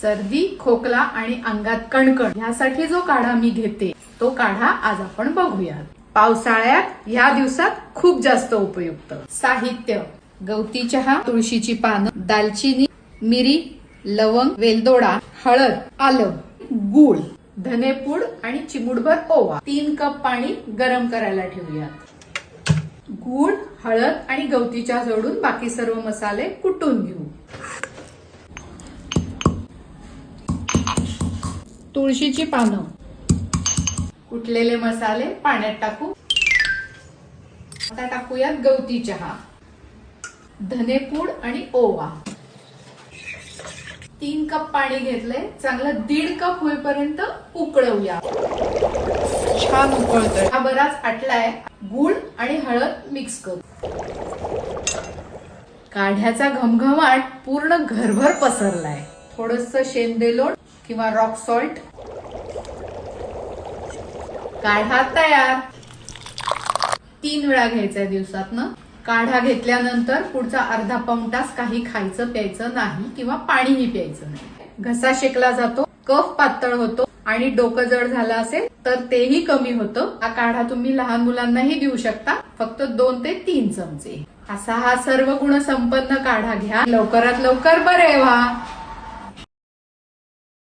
सर्दी, खोकला आणि अंगात कणकण यासाठी जो काढा मी घेते तो काढा आज आपण बघूया। पावसाळ्यात या दिवसात खूप जास्त उपयुक्त। साहित्य: गवती चहा, तुळशीची पानं, दालचिनी, मिरी, लवंग, वेलदोडा, हळद, आलं, गूळ, धनेपूड आणि चिमूटभर ओवा। 3 कप पाणी गरम करायला ठेवूयात। गूळ, हळद आणि गवती चहा जोडून बाकी सर्व मसाले कुटून घेऊ। तुळशीची पानं, कुटलेले मसाले पाण्यात टाकू। आता टाकूयात गवती चहा, धनेपूड आणि ओवा। 3 कप पाणी घेतले, चांगलं 1.5 कप होईपर्यंत उकळवूया। छान उकळतोय, हा बराच आटलाय। गूळ आणि हळद मिक्स करू। काढ्याचा घमघमाट पूर्ण घरभर पसरलाय। थोडंसं शेंदेलोण किंवा रॉक सॉल्ट। काढा तयार। 3 वेळा घ्यायचा दिवसातनं। काढा घेतल्यानंतर पुढचा अर्धा पाऊण तास काही खायचं प्यायचं नाही किंवा पाणीही प्यायचं नाही। घसा शेकला जातो, कफ पातळ होतो आणि डोकं जड झालं असेल तर तेही कमी होतं। हा काढा तुम्ही लहान मुलांनाही देऊ शकता, फक्त 2 ते 3 चमचे। असा हा सर्व गुण संपन्न काढा घ्या, लवकरात लवकर बरे व्हा।